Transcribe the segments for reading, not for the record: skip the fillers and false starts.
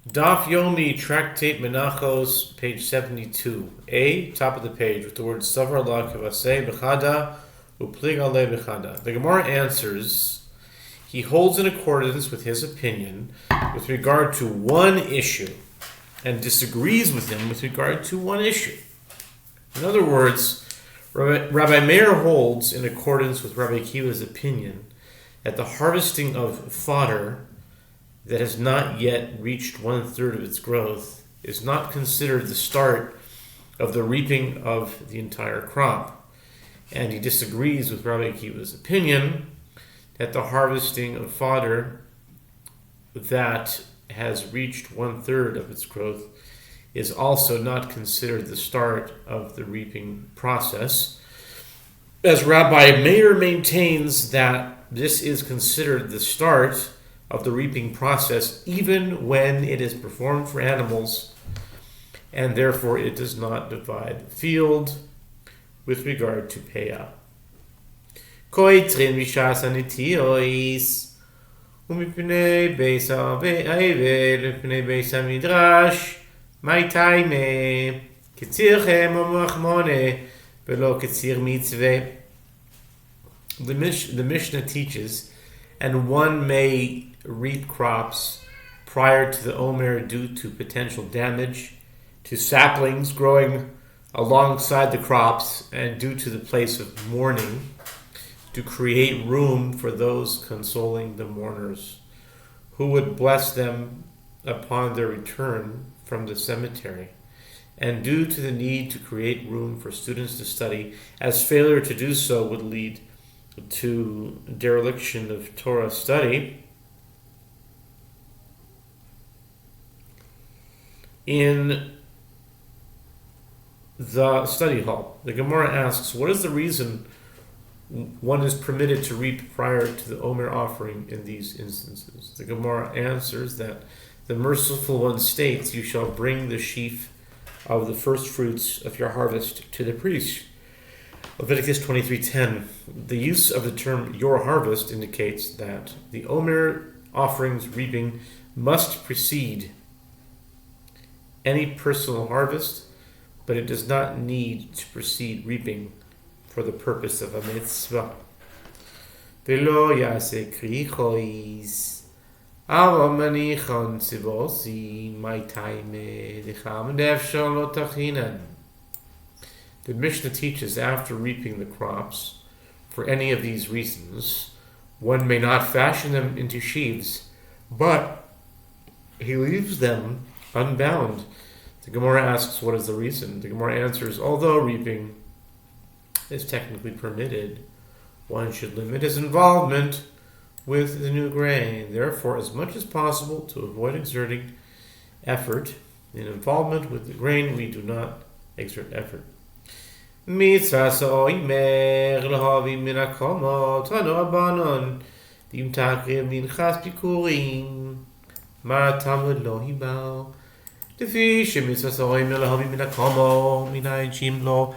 Daf Yomi, Tractate Menachos, page 72. A, top of the page, with the word Sofer la kavaseh b'chada uplig ale b'chada. The Gemara answers, he holds in accordance with his opinion with regard to one issue and disagrees with him with regard to one issue. In other words, Rabbi Meir holds in accordance with Rabbi Akiva's opinion that the harvesting of fodder that has not yet reached 1/3 of its growth is not considered the start of the reaping of the entire crop. And he disagrees with Rabbi Akiva's opinion that the harvesting of fodder that has reached 1/3 of its growth is also not considered the start of the reaping process. As Rabbi Meir maintains that this is considered the start of the reaping process even when it is performed for animals, and therefore it does not divide the field with regard to payout. Koitrin mishas anitiois umipnei beis ha'aved umipnei beis hamidrash ma'itaime ketzirchem u'machmone velo ketzir mitzveh. The Mishnah teaches, and one may reap crops prior to the Omer due to potential damage to saplings growing alongside the crops and due to the place of mourning, to create room for those consoling the mourners who would bless them upon their return from the cemetery, and due to the need to create room for students to study, as failure to do so would lead to dereliction of Torah study. In the study hall, the Gemara asks, what is the reason one is permitted to reap prior to the Omer offering in these instances? The Gemara answers that the Merciful One states, you shall bring the sheaf of the first fruits of your harvest to the priest. Leviticus 23:10. The use of the term your harvest indicates that the Omer offering's reaping must precede any personal harvest, but it does not need to precede reaping for the purpose of a mitzvah. Velo yase krichois ava manichon tzivosi my time decham defshal lo tachinan. The Mishnah teaches after reaping the crops, for any of these reasons, one may not fashion them into sheaves, but he leaves them unbound. The Gemara asks, what is the reason? The Gemara answers, although reaping is technically permitted, one should limit his involvement with the new grain. Therefore, as much as possible, to avoid exerting effort in involvement with the grain, we do not exert effort. Mitzvah so'imer l'havi min hakomot ha'no'abanon v'im takriv minchas bikurim ma tamud lo hibal לפי שמצווה סורים להביא מן הקומו, מן העצים לו,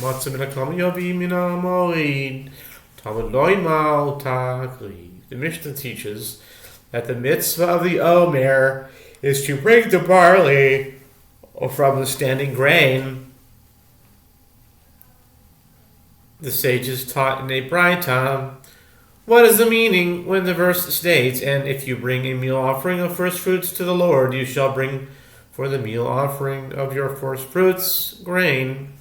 מצא מן הקומו יביא מן המוריד, תלמוד לא ימל תקריב. The Mishnah teaches that the mitzvah of the Omer is to bring the barley from the standing grain. The sages taught in a Braita, what is the meaning when the verse states, and if you bring a meal offering of first fruits to the Lord, you shall bring for the meal offering of your first fruits grain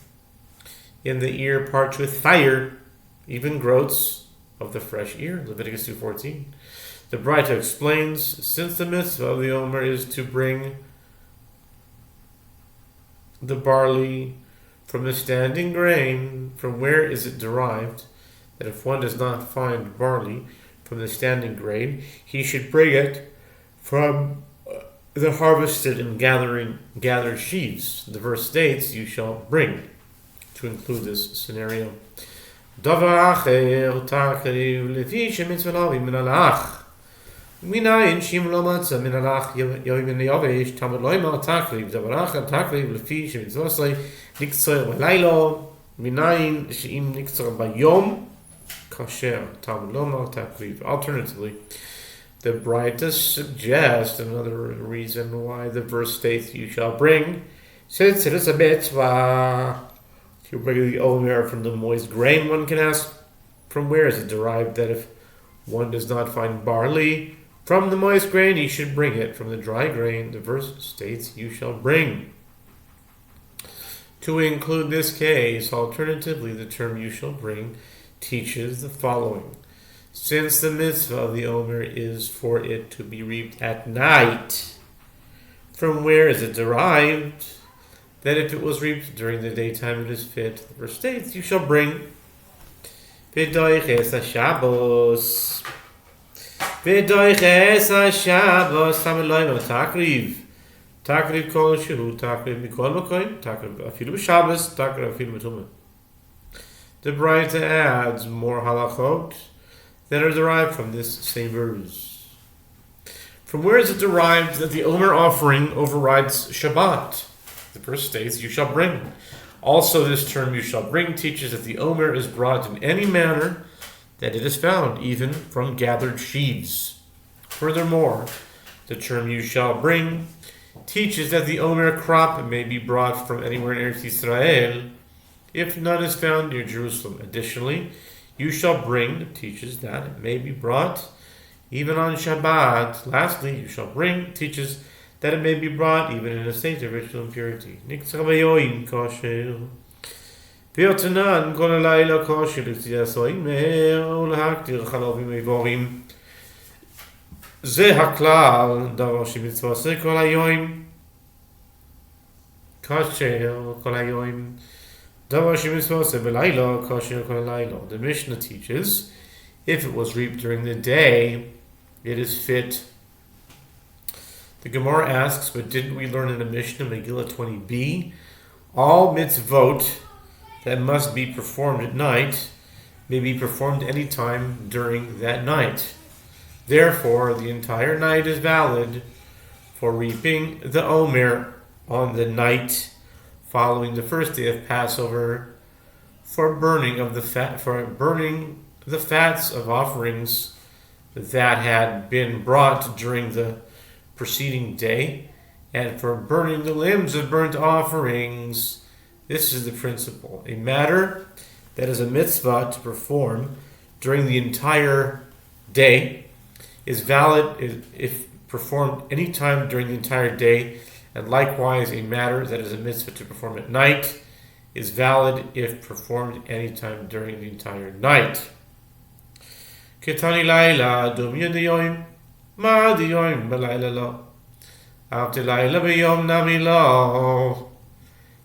in the ear parched with fire, even groats of the fresh ear. Leviticus 2:14. The Braita explains, since the mitzvah of the Omer is to bring the barley from the standing grain, from where is it derived that if one does not find barley from the standing grain, he should bring it from the harvested and gathered sheaves? The verse states, you shall bring, to include this scenario. Davar acher takriv lefi shemitzvah lavi min alach minayin shim lo matzah min alach yoy min yavesh tamud lo yimar takriv davar acher takriv lefi shemitzvah niktzor b'laylo minayin sheim niktzor bayom kasher tamud lo yimar takriv. Alternatively, The Brita suggests another reason why the verse states, "You shall bring," since it is a mitzvah. If you bring the omer from the moist grain, one can ask, from where is it derived that if one does not find barley from the moist grain, he should bring it from the dry grain? The verse states, "You shall bring." To include this case, alternatively, the term "you shall bring" teaches the following. Since the mitzvah of the omer is for it to be reaped at night, from where is it derived that if it was reaped during the daytime it is fit? The verse states, "You shall bring." V'doiches ha-Shabbos. V'doiches ha-Shabbos. Tameloim takriv. Takriv kol shehu. Takriv mikol makoim. Takriv afilu b'Shabbos. Takriv afilu b'tumah. The Brita adds more halachot that are derived from this same verse. From where is it derived that the omer offering overrides Shabbat? The verse states, "You shall bring." Also, this term "you shall bring" teaches that the omer is brought in any manner that it is found, even from gathered sheaves. Furthermore, the term "you shall bring" teaches that the omer crop may be brought from anywhere in Eretz Yisrael, if none is found near Jerusalem. Additionally, "you shall bring" teaches that it may be brought even on Shabbat. Lastly, "you shall bring" teaches that it may be brought even in a state of ritual impurity. זה הכלל, דבר שמצווה עושה כל היום. כשר כל היום. דבר שמצווה עושה בלילה, כשר כל הלילה. The Mishnah teaches, if it was reaped during the day, it is fit. The Gemara asks, but didn't we learn in the Mishnah, Megillah 20b, all mitzvot that must be performed at night may be performed any time during that night. Therefore, the entire night is valid for reaping the omer on the night following the first day of Passover, for burning the fats of offerings that had been brought during the preceding day, and for burning the limbs of burnt offerings. This is the principle. A matter that is a mitzvah to perform during the entire day is valid if performed any time during the entire day, and likewise a matter that is a mitzvah to perform at night is valid if performed any time during the entire night. Ketani laila dum yediyom ma diyom balayla lo after laila biyom nami lo.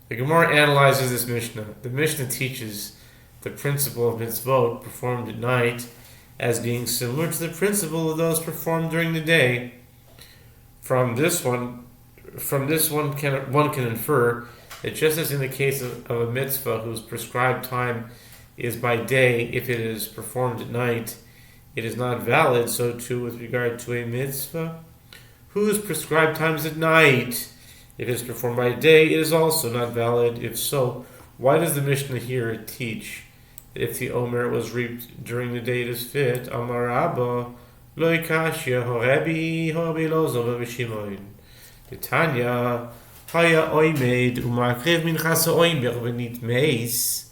The Gemara analyzes this Mishnah. The Mishnah teaches the principle of mitzvot performed at night as being similar to the principle of those performed during the day. From this one can infer that just as in the case of a mitzvah whose prescribed time is by day, if it is performed at night, it is not valid, so too with regard to a mitzvah whose prescribed time is at night. If it is performed by day, it is also not valid. If so, why does the Mishnah here teach that if the omer was reaped during the day, it is fit? Amar Abba, lo ikashya horebi horebi lo zoma b'shimoin. Tanya, haya oimed umakriv minchas oimer v'nit meis.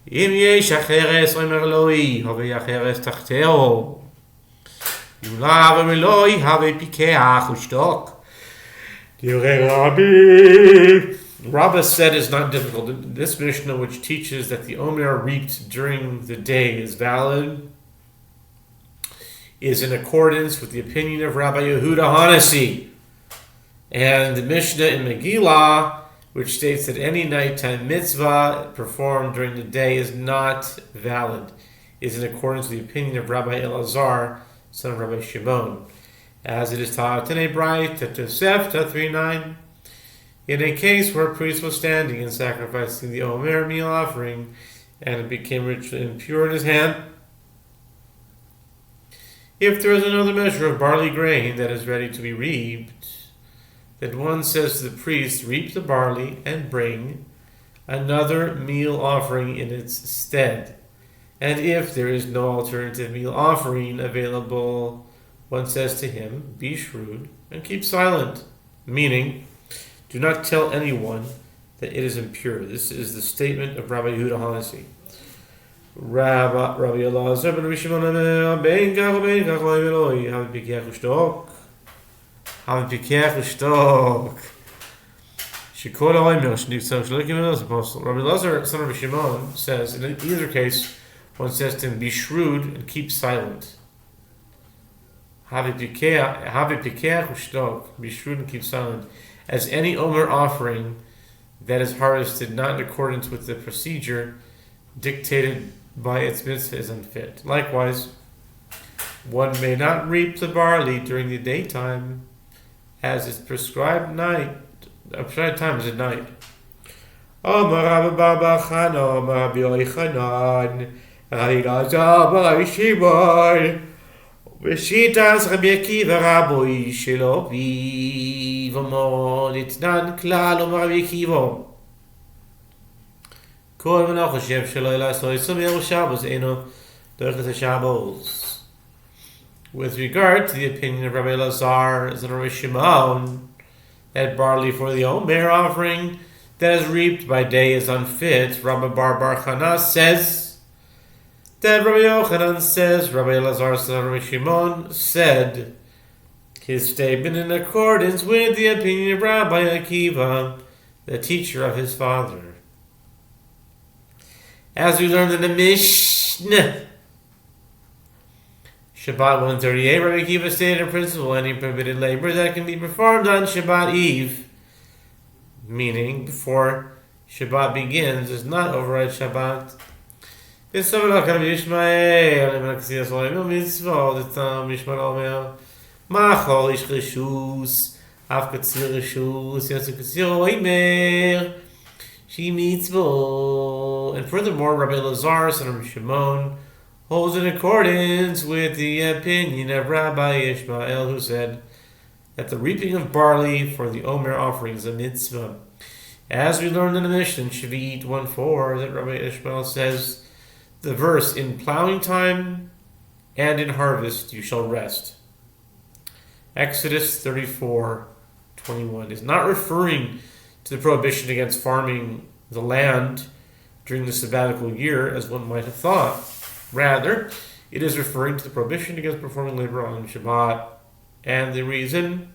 Im yesh acheres oimer loi, hove acheres tachteo. Yulav oimer have pikeach ushtok. Rabba said is not difficult. This Mishnah, which teaches that the omer reaped during the day is valid, is in accordance with the opinion of Rabbi Yehuda Hanasi. And the Mishnah in Megillah, which states that any nighttime mitzvah performed during the day is not valid, is in accordance with the opinion of Rabbi Elazar, son of Rabbi Shimon. As it is taught in a Brayta Tosefta 3:9, in a case where a priest was standing and sacrificing the omer meal offering, and it became ritually impure in his hand, if there is another measure of barley grain that is ready to be reaped, then one says to the priest, reap the barley and bring another meal offering in its stead. And if there is no alternative meal offering available, one says to him, "Be shrewd and keep silent," meaning, do not tell anyone that it is impure. This is the statement of Rabbi Yehuda Hanasi. Rabbi Elazar ben Rabbi Shimon ben Gach ben Gach Eloi have pikach ushtok have pikach ushtok shekol Oimer shnitzam shlokim elos apostle. Rabbi Elazar son of Rabbi Shimon says in either case, one says to him, "Be shrewd and keep silent." Have pikach ushtok, be shrewd and keep silent, as any Omer offering that is harvested not in accordance with the procedure dictated by its mitzvah is unfit. Likewise, one may not reap the barley during the daytime, as is prescribed time is at night. Omar Rabbi Bar Chana, Omar Rabbi Yochanan, Rabbi Elazar, Rabbi Shimon, V'shitas Rabbi Akiva Rabbi Shelo v'Amor Itnan Klal Omar Rabbi Akiva. Kol man choshev shelo elaso yisum yom Shabbos eino derech Shabbos. With regard to the opinion of Rabbi Elazar and Rabbi Shimon, that barley for the Omer offering that is reaped by day is unfit, Rabbi Bar Chana says that Rabbi Yochanan says Rabbi Elazar and Rabbi Shimon said his statement in accordance with the opinion of Rabbi Akiva, the teacher of his father. As we learned in the Mishnah, Shabbat 138, Rabbi Akiva stated in principle any prohibited labor that can be performed on Shabbat Eve, meaning before Shabbat begins, does not override Shabbat. And furthermore, Rabbi Elazar, son of Rabbi Shimon, holds in accordance with the opinion of Rabbi Ishmael, who said that the reaping of barley for the Omer offering is a mitzvah. As we learned in the Mishnah in Shvi'it 1:4, that Rabbi Ishmael says the verse, "In plowing time and in harvest you shall rest." Exodus 34:21 is not referring to the prohibition against farming the land during the sabbatical year, as one might have thought. Rather, it is referring to the prohibition against performing labor on Shabbat, and the reason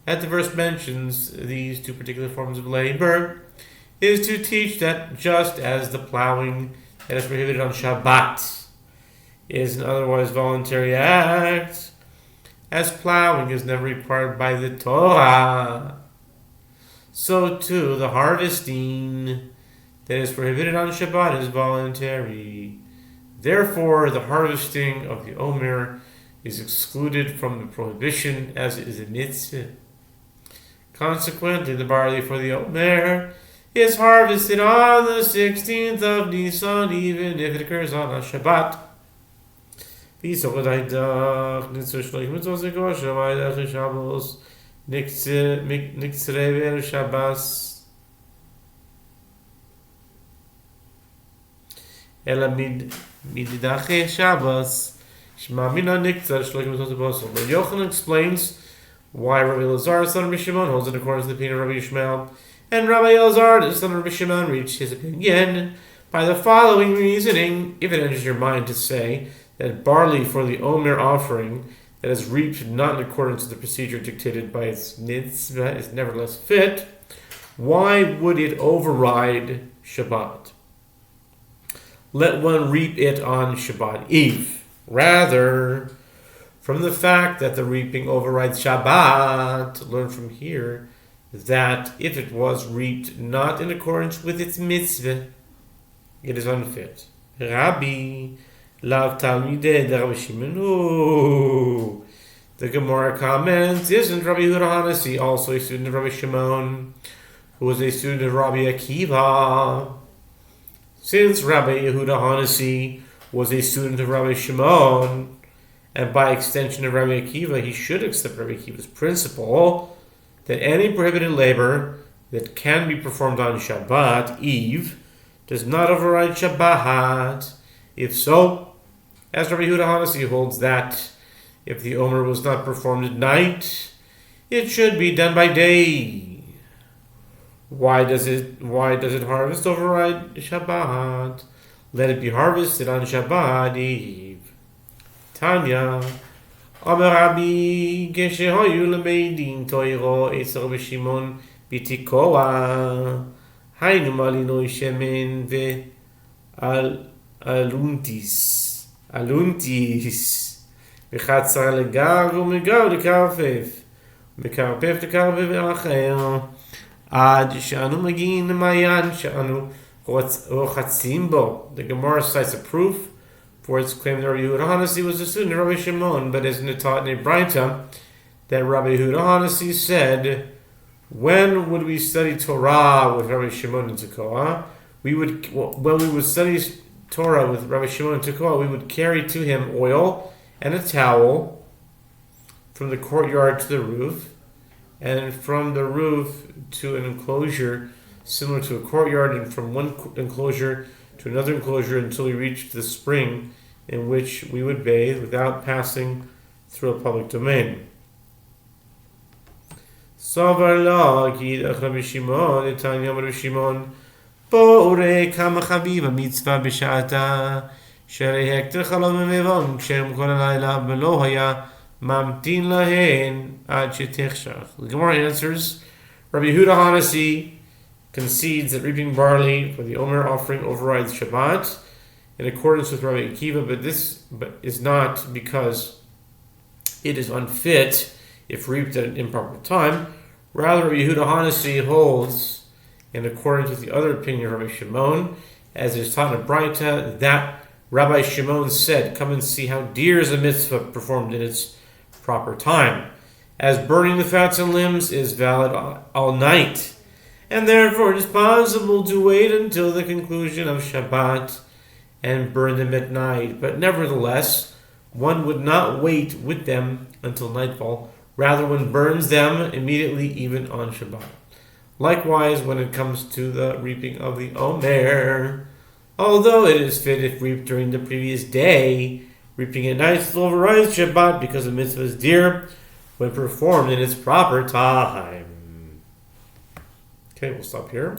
that the verse mentions these two particular forms of labor is to teach that just as the plowing that is prohibited on Shabbat is an otherwise voluntary act, as plowing is never required by the Torah, so too the harvesting that is prohibited on Shabbat is voluntary. Therefore, the harvesting of the Omer is excluded from the prohibition as it is a mitzvah. Consequently, the barley for the Omer is harvested on the 16th of Nisan, even if it occurs on a Shabbat. Mididache Shabbos, Shmamina Niktzar Shlokim Mitzvot Apostle. But Yochanan explains why Rabbi Elazar, son of Rabbi Shimon, holds in accordance with the opinion of Rabbi Ishmael, and Rabbi Elazar, son of Rabbi Shimon, reached his opinion by the following reasoning. If it enters your mind to say that barley for the Omer offering that is reaped not in accordance with the procedure dictated by its mitzvah is nevertheless fit, why would it override Shabbat? Let one reap it on Shabbat Eve. Rather, from the fact that the reaping overrides Shabbat, learn from here that if it was reaped not in accordance with its mitzvah, it is unfit. Rabbi, Lav Talmidei Rabbi Shimon. The Gemara comments, isn't Rabbi Yehuda Hanasi also a student of Rabbi Shimon, who was a student of Rabbi Akiva? Since Rabbi Yehuda Hanasi was a student of Rabbi Shimon, and by extension of Rabbi Akiva, he should accept Rabbi Akiva's principle that any prohibited labor that can be performed on Shabbat Eve does not override Shabbat. If so, as Rabbi Yehuda Hanasi holds that If the Omer was not performed at night, it should be done by day. Why does it harvest override Shabbat? Let it be harvested on Shabbat Eve. Tanya, Amar Rabbi, Geshehoyu lemeidin toiro Eser v'Shimon bitikoa, Hainu malinoi shemen aluntis, v'chatzar legar u'megar lekarfef, מקרפף לקרפף אחר, עד שאנו מגיעים למעיין שאנו רוחצים בו. The Gemara cites a proof for its claim that Rabbi Yehuda Hanasi was a student of Rabbi Shimon, but isn't it taught in a Braita that Rabbi Yehuda Hanasi said, when would we study Torah with Rabbi Shimon and Tekoa? When we would study Torah with Rabbi Shimon and Tekoa, we would carry to him oil and a towel from the courtyard to the roof, and from the roof to an enclosure similar to a courtyard, and from one enclosure to another enclosure until we reached the spring in which we would bathe without passing through a public domain. Sofer la kidach Rabbi Shimon, etanya Rabbi Shimon, bo'ore kama chaviva mitzvah b'sha'ata, sherei hekter chalom v'mevon, kshem kol halayla v'lo haya mamtin lahen ad shetechshach. The Gemara answers, Rabbi Yehuda Hanasi concedes that reaping barley for the Omer offering overrides Shabbat in accordance with Rabbi Akiva, but this is not because it is unfit if reaped at an improper time. Rather, Rabbi Yehuda Hanasi holds, in accordance with the other opinion of Rabbi Shimon, as is taught in Braita, that Rabbi Shimon said, "Come and see how dear is a mitzvah performed in its proper time, as burning the fats and limbs is valid all night, and therefore it is possible to wait until the conclusion of Shabbat and burn them at night. But nevertheless, one would not wait with them until nightfall. Rather, one burns them immediately, even on Shabbat. Likewise, when it comes to the reaping of the Omer, although it is fit if reaped during the previous day, reaping at night still overrides Shabbat because the mitzvah is dear when performed in its proper time." Okay, we'll stop here.